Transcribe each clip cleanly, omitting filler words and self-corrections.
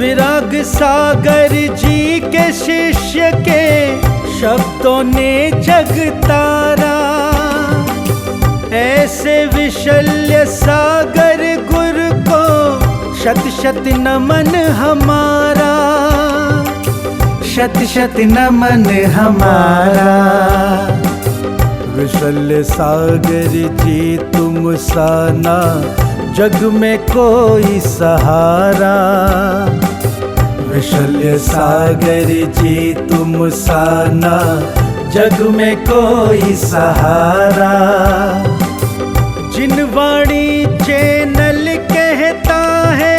विराग सागर जी के शिष्य के शब्दों ने जग तारा। ऐसे विशल्य सागर गुरु को शत शत नमन हमारा, शत शत नमन हमारा। विशल्य सागर जी तुम साना जग में कोई सहारा। विशल्य सागर जी तुम साना जग में कोई सहारा। जिन वाणी चैनल कहता है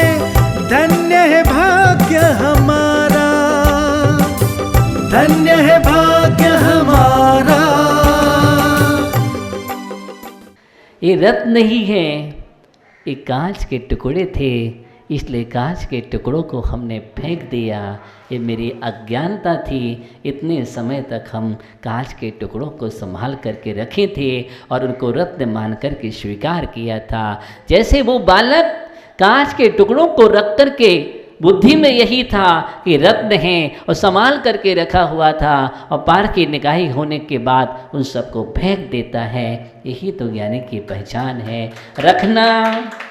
धन्य है भाग्य हमारा, धन्य है भाग्य हमारा। ये रत्न नहीं है, ये कांच के टुकड़े थे, इसलिए कांच के टुकड़ों को हमने फेंक दिया। ये मेरी अज्ञानता थी, इतने समय तक हम कांच के टुकड़ों को संभाल करके रखे थे और उनको रत्न मान करके स्वीकार किया था। जैसे वो बालक कांच के टुकड़ों को रख करके बुद्धि में यही था कि रत्न हैं और संभाल करके रखा हुआ था, और पार की निगाही होने के बाद उन सबको फेंक देता है। यही तो ज्ञानी की पहचान है। रखना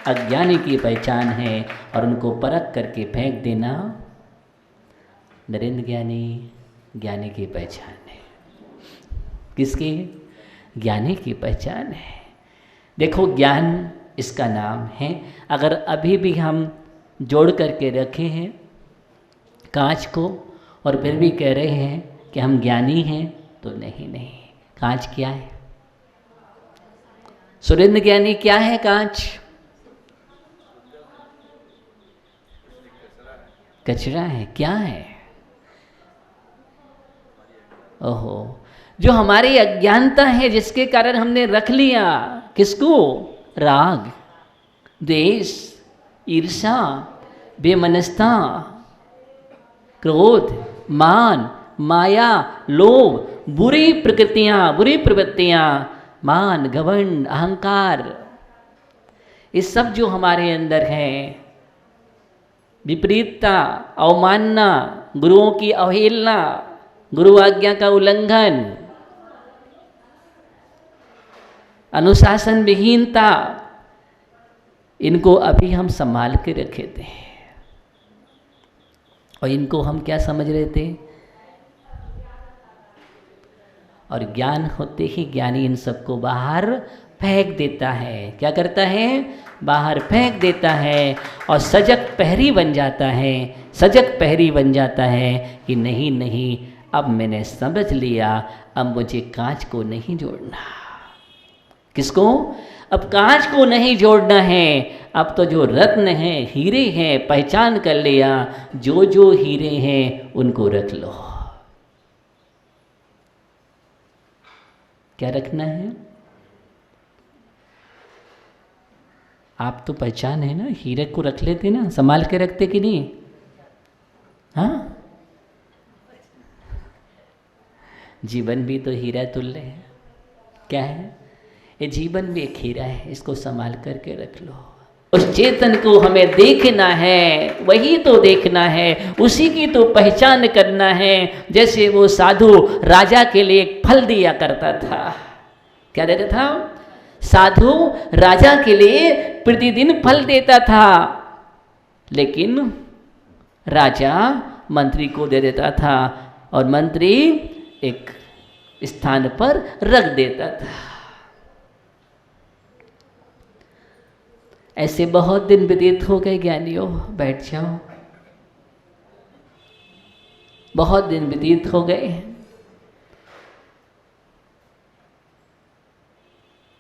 अज्ञानी की पहचान है और उनको परख करके फेंक देना नरेंद्र ज्ञानी की पहचान है। किसकी? ज्ञानी की पहचान है। देखो, ज्ञान इसका नाम है। अगर अभी भी हम जोड़ करके रखे हैं कांच को और फिर भी कह रहे हैं कि हम ज्ञानी हैं, तो नहीं। कांच क्या है? सुरेंद्र ज्ञानी क्या है? कांच कचरा है। क्या है? ओहो, जो हमारी अज्ञानता है, जिसके कारण हमने रख लिया। किसको? राग, द्वेष, ईर्षा, बेमनस्ता, क्रोध, मान, माया, लोभ, बुरी प्रकृतियां, बुरी प्रवृत्तियां, मान, घमंड, अहंकार, ये सब जो हमारे अंदर है, विपरीतता, अवमानना, गुरुओं की अवहेलना, गुरु आज्ञा का उल्लंघन, अनुशासन विहीनता, इनको अभी हम संभाल के रखे थे और इनको हम क्या समझ रहे थे? और ज्ञान होते ही ज्ञानी इन सबको बाहर फेंक देता है। क्या करता है? बाहर फेंक देता है और सजग पहरी बन जाता है। सजग पहरी बन जाता है कि नहीं, अब मैंने समझ लिया, अब मुझे कांच को नहीं जोड़ना। किसको? अब कांच को नहीं जोड़ना है। अब तो जो रत्न हैं, हीरे हैं, पहचान कर लिया। जो जो हीरे हैं उनको रख लो। क्या रखना है? आप तो पहचान है ना, हीरे को रख लेते ना, संभाल के रखते कि नहीं? हाँ, जीवन भी तो हीरा तुल्य है। क्या है? ये जीवन भी एक हीरा है, इसको संभाल करके रख लो। उस चेतन को हमें देखना है, वही तो देखना है, उसी की तो पहचान करना है। जैसे वो साधु राजा के लिए एक फल दिया करता था। क्या देता था? साधु राजा के लिए प्रतिदिन फल देता था, लेकिन राजा मंत्री को दे देता था और मंत्री एक स्थान पर रख देता था। ऐसे बहुत दिन व्यतीत हो गए ज्ञानियों, बैठ जाओ। बहुत दिन व्यतीत हो गए,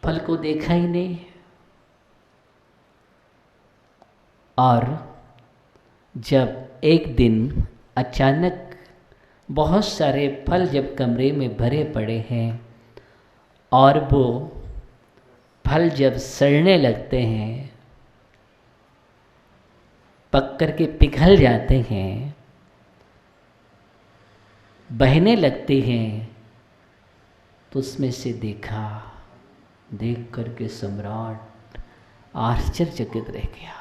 फल को देखा ही नहीं। और जब एक दिन अचानक बहुत सारे फल जब कमरे में भरे पड़े हैं और वो फल जब सड़ने लगते हैं, पक कर के पिघल जाते हैं, बहने लगते हैं, तो उसमें से देखा, देख करके सम्राट आश्चर्यचकित रह गया।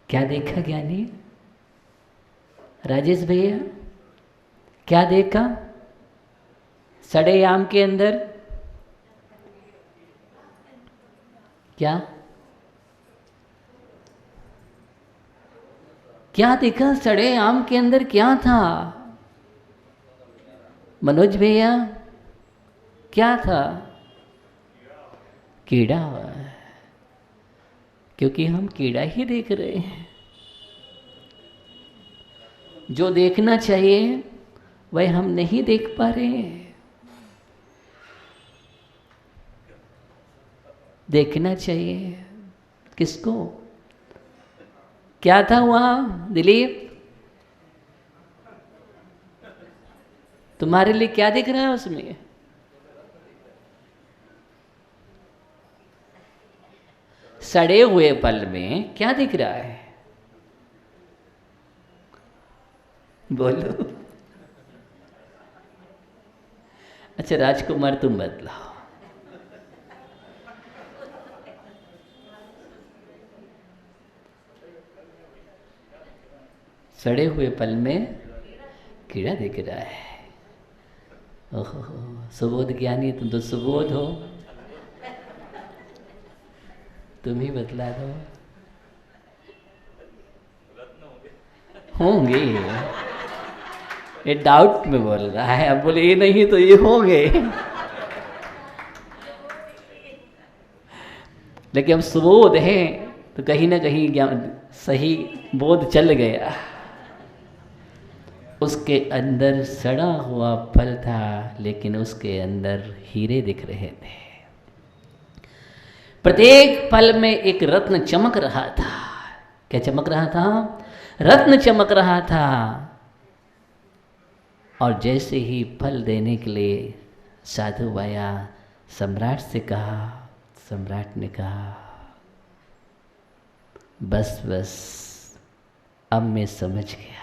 क्या देखा ज्ञानी? राजेश भैया क्या देखा सड़े आम के अंदर? क्या क्या देखा सड़े आम के अंदर? क्या था मनोज भैया? क्या था? कीड़ा। क्योंकि हम कीड़ा ही देख रहे हैं। जो देखना चाहिए वह हम नहीं देख पा रहे हैं। देखना चाहिए किसको? क्या था वहाँ दिलीप? तुम्हारे लिए क्या दिख रहा है उसमें? सड़े हुए फल में क्या दिख रहा है? बोलो। अच्छा राजकुमार तुम बतलाओ। सड़े हुए फल में कीड़ा दिख रहा है। ओहो सुबोध ज्ञानी, तुम तो सुबोध हो, तुम ही बतला दो। होंगे, ये डाउट में बोल रहा है। अब बोले ये नहीं तो ये होंगे। लेकिन अब सुबोध है तो कहीं ना कहीं ज्ञान सही बोध चल गया। उसके अंदर सड़ा हुआ फल था, लेकिन उसके अंदर हीरे दिख रहे थे। प्रत्येक फल में एक रत्न चमक रहा था। क्या चमक रहा था? रत्न चमक रहा था। और जैसे ही फल देने के लिए साधु आया, सम्राट से कहा, सम्राट ने कहा बस बस अब मैं समझ गया,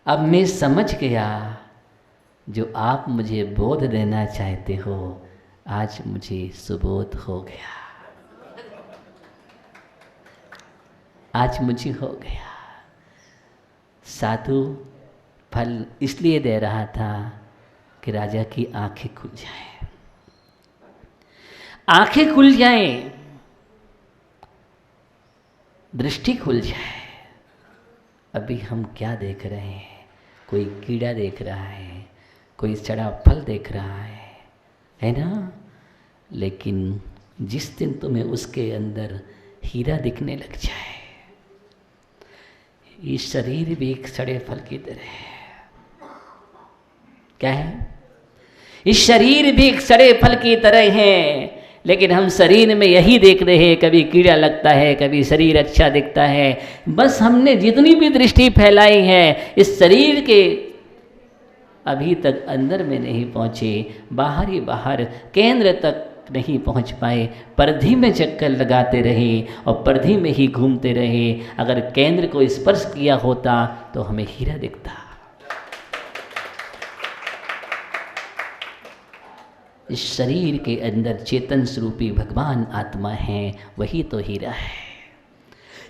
अब मैं समझ गया जो आप मुझे बोध देना चाहते हो, आज मुझे सुबोध हो गया, आज मुझे हो गया। साधु फल इसलिए दे रहा था कि राजा की आंखें खुल जाएं, आंखें खुल जाएं, दृष्टि खुल जाए। अभी हम क्या देख रहे हैं? कोई कीड़ा देख रहा है, कोई सड़ा फल देख रहा है ना? लेकिन जिस दिन तुम्हें उसके अंदर हीरा दिखने लग जाए, ये शरीर भी एक सड़े फल की तरह है। क्या है? इस शरीर भी एक सड़े फल की तरह है। लेकिन हम शरीर में यही देख रहे हैं, कभी कीड़ा लगता है, कभी शरीर अच्छा दिखता है। बस हमने जितनी भी दृष्टि फैलाई है इस शरीर के, अभी तक अंदर में नहीं पहुँचे, बाहर ही बाहर केंद्र तक नहीं पहुँच पाए। परिधि में चक्कर लगाते रहे और परिधि में ही घूमते रहे। अगर केंद्र को स्पर्श किया होता तो हमें हीरा दिखता। इस शरीर के अंदर चेतन स्वरूपी भगवान आत्मा है, वही तो हीरा है।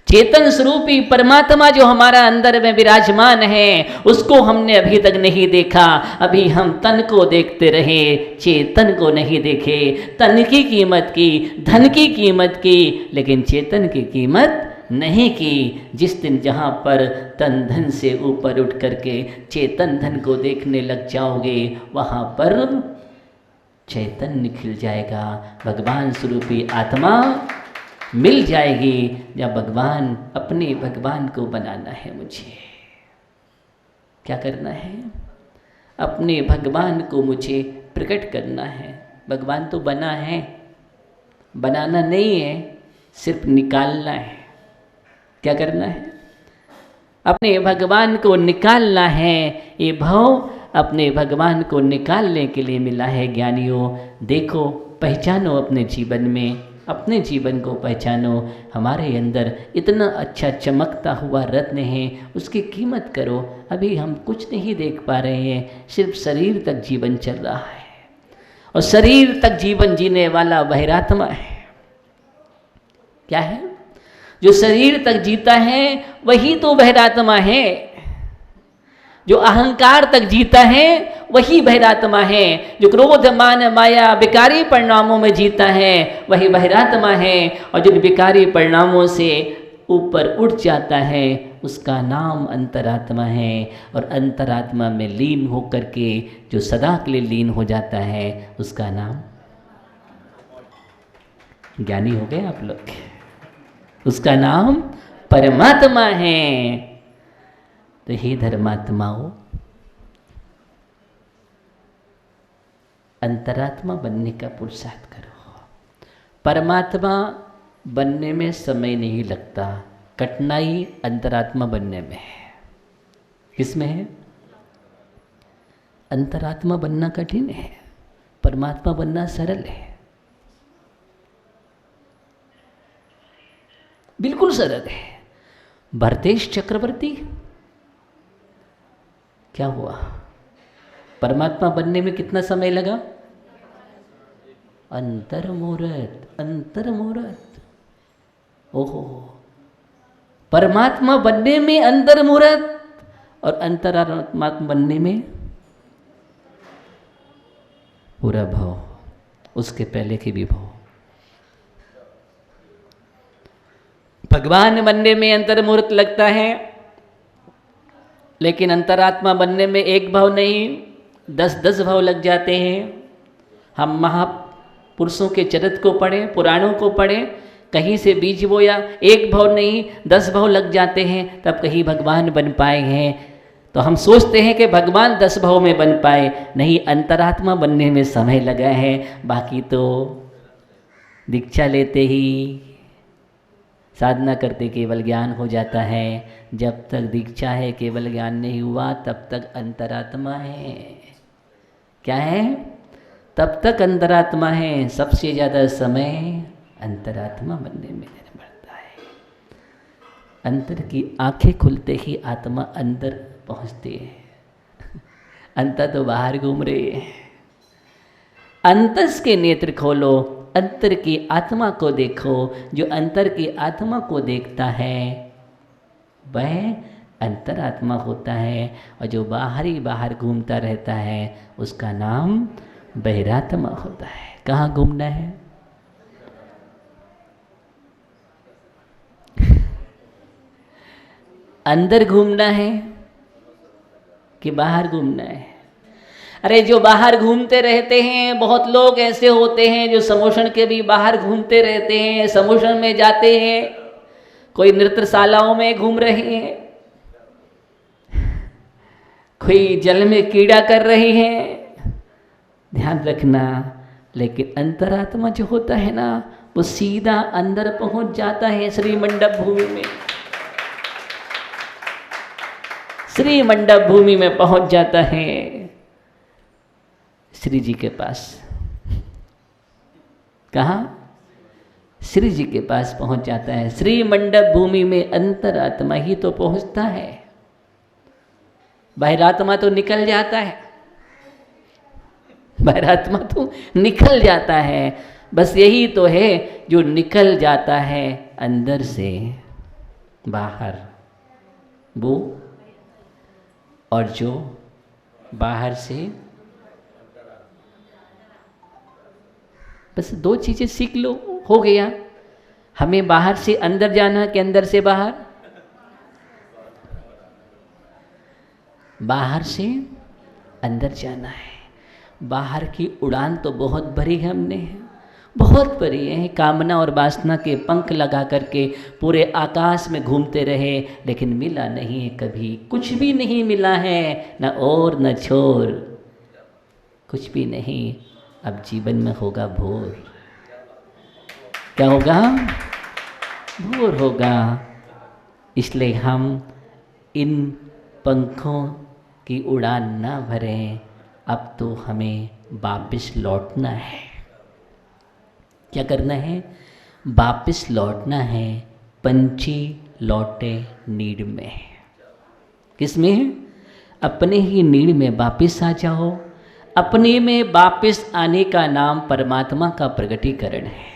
चेतन स्वरूपी परमात्मा जो हमारा अंदर में विराजमान है, उसको हमने अभी तक नहीं देखा। अभी हम तन को देखते रहे, चेतन को नहीं देखे। तन की कीमत की, धन की कीमत की, लेकिन चेतन की कीमत नहीं की। जिस दिन जहाँ पर तन धन से ऊपर उठ करके चेतन धन को देखने लग जाओगे, वहाँ पर चैतन्य खिल जाएगा, भगवान स्वरूपी आत्मा मिल जाएगी। जब भगवान, अपने भगवान को बनाना है मुझे, क्या करना है? अपने भगवान को मुझे प्रकट करना है। भगवान तो बना है, बनाना नहीं है, सिर्फ निकालना है। क्या करना है? अपने भगवान को निकालना है। ये भाव अपने भगवान को निकालने के लिए मिला है ज्ञानियों। देखो, पहचानो अपने जीवन में, अपने जीवन को पहचानो। हमारे अंदर इतना अच्छा चमकता हुआ रत्न है, उसकी कीमत करो। अभी हम कुछ नहीं देख पा रहे हैं, सिर्फ शरीर तक जीवन चल रहा है और शरीर तक जीवन जीने वाला बहिरात्मा है। क्या है? जो शरीर तक जीता है वही तो बहिरात्मा है। जो अहंकार तक जीता है वही बहिरात्मा है। जो क्रोध मान माया विकारी परिणामों में जीता है वही बहिरात्मा है। और जिन विकारी परिणामों से ऊपर उठ जाता है उसका नाम अंतरात्मा है। और अंतरात्मा में लीन होकर के जो सदा के लिए लीन हो जाता है उसका नाम, ज्ञानी हो गए आप लोग, उसका नाम परमात्मा है। तो हे धर्मात्माओं, अंतरात्मा बनने का पुरुषार्थ करो। परमात्मा बनने में समय नहीं लगता, कठिनाई अंतरात्मा बनने में है। किसमें है? अंतरात्मा बनना कठिन है, परमात्मा बनना सरल है, बिल्कुल सरल है। भरतेश चक्रवर्ती क्या हुआ? परमात्मा बनने में कितना समय लगा? अंतर्मुहूर्त, अंतर्मुहूर्त। ओहो, परमात्मा बनने में अंतर्मुहूर्त और अंतरात्मा बनने में पूरा भाव, उसके पहले की भी भाव। भगवान बनने में अंतर्मुहूर्त लगता है, लेकिन अंतरात्मा बनने में एक भाव नहीं 10-10 भाव लग जाते हैं। हम महापुरुषों के चरित्र को पढ़ें, पुराणों को पढ़ें, कहीं से बीज बोया, एक भाव नहीं 10 भाव लग जाते हैं तब कहीं भगवान बन पाए हैं। तो हम सोचते हैं कि भगवान 10 भाव में बन पाए, नहीं, अंतरात्मा बनने में समय लगा है। बाकी तो दीक्षा लेते ही, साधना करते केवल ज्ञान हो जाता है। जब तक दीक्षा है केवल ज्ञान नहीं हुआ तब तक अंतरात्मा है। क्या है? तब तक अंतरात्मा है। सबसे ज़्यादा समय अंतरात्मा बनने में बढ़ता है। अंतर की आंखें खुलते ही आत्मा अंदर पहुंचती है। अंतर तो बाहर घूम रही है। अंतस के नेत्र खोलो, अंतर की आत्मा को देखो। जो अंतर की आत्मा को देखता है वह अंतरात्मा होता है, और जो बाहर ही बाहर घूमता रहता है उसका नाम बहिरात्मा होता है। कहाँ घूमना है? अंदर घूमना है कि बाहर घूमना है? अरे जो बाहर घूमते रहते हैं, बहुत लोग ऐसे होते हैं जो समोषण के भी बाहर घूमते रहते हैं, समोषण में जाते हैं, कोई नृत्यशालाओं में घूम रहे हैं, कोई जल में कीड़ा कर रहे हैं। ध्यान रखना, लेकिन अंतरात्मा जो होता है ना, वो सीधा अंदर पहुंच जाता है श्री मंडप भूमि में। श्री मंडप भूमि में पहुंच जाता है, श्री जी के पास। कहाँ? श्री जी के पास पहुंच जाता है। श्री मंडप भूमि में अंतरात्मा ही तो पहुंचता है, बहिरात्मा तो निकल जाता है। बहिरात्मा तो निकल जाता है। बस यही तो है, जो निकल जाता है अंदर से बाहर वो, और जो बाहर से, बस 2 चीज़ें सीख लो, हो गया। हमें बाहर से अंदर जाना कि अंदर से बाहर? बाहर से अंदर जाना है। बाहर की उड़ान तो बहुत भरी है हमने, बहुत भरी है। कामना और वासना के पंख लगा करके पूरे आकाश में घूमते रहे, लेकिन मिला नहीं है कभी, कुछ भी नहीं मिला है, न और न छोर, कुछ भी नहीं। अब जीवन में होगा भोर। क्या होगा? भोर होगा। इसलिए हम इन पंखों की उड़ान ना भरें, अब तो हमें वापस लौटना है। क्या करना है? वापस लौटना है। पंछी लौटे नीड़ में। किसमें? अपने ही नीड़ में वापस आ जाओ। अपने में वापस आने का नाम परमात्मा का प्रगटीकरण है।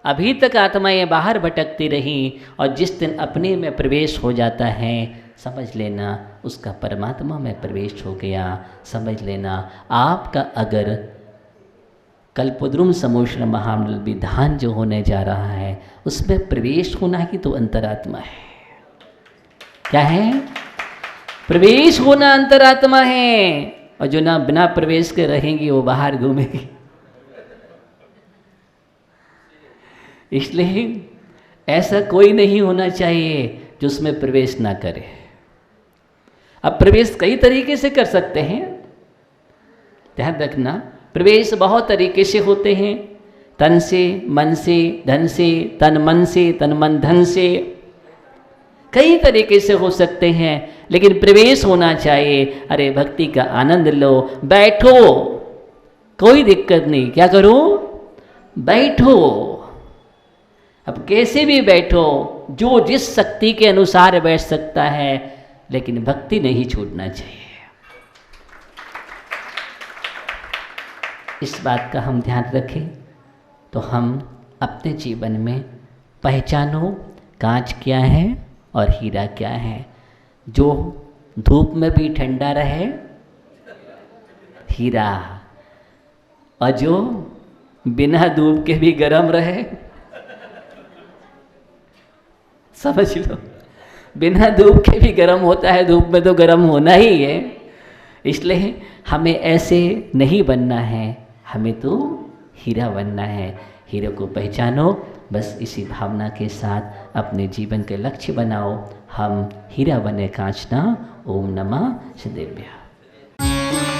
अभी तक आत्माएं बाहर भटकती रहीं, और जिस दिन अपने में प्रवेश हो जाता है, समझ लेना उसका परमात्मा में प्रवेश हो गया। समझ लेना आपका अगर कल्पद्रुम समोषण महामंडल विधान जो होने जा रहा है, उसमें प्रवेश होना ही तो अंतरात्मा है। क्या है? प्रवेश होना अंतरात्मा है। और जो ना बिना प्रवेश के रहेंगी वो बाहर घूमेगी। इसलिए ऐसा कोई नहीं होना चाहिए जो उसमें प्रवेश ना करे। अब प्रवेश कई तरीके से कर सकते हैं, ध्यान रखना। प्रवेश बहुत तरीके से होते हैं, तन से, मन से, धन से, तन मन से, तन मन धन से, कई तरीके से हो सकते हैं, लेकिन प्रवेश होना चाहिए। अरे भक्ति का आनंद लो, बैठो, कोई दिक्कत नहीं। क्या करो? बैठो। अब कैसे भी बैठो, जो जिस शक्ति के अनुसार बैठ सकता है, लेकिन भक्ति नहीं छूटना चाहिए। इस बात का हम ध्यान रखें तो हम अपने जीवन में पहचानो कांच क्या है और हीरा क्या है। जो धूप में भी ठंडा रहे, हीरा, और जो बिना धूप के भी गर्म रहे, समझ लो, बिना धूप के भी गर्म होता है, धूप में तो गर्म होना ही है। इसलिए हमें ऐसे नहीं बनना है, हमें तो हीरा बनना है। हीरे को पहचानो, बस इसी भावना के साथ अपने जीवन के लक्ष्य बनाओ। हम हीरा बने कांच ना। ओम नमः शिवाय।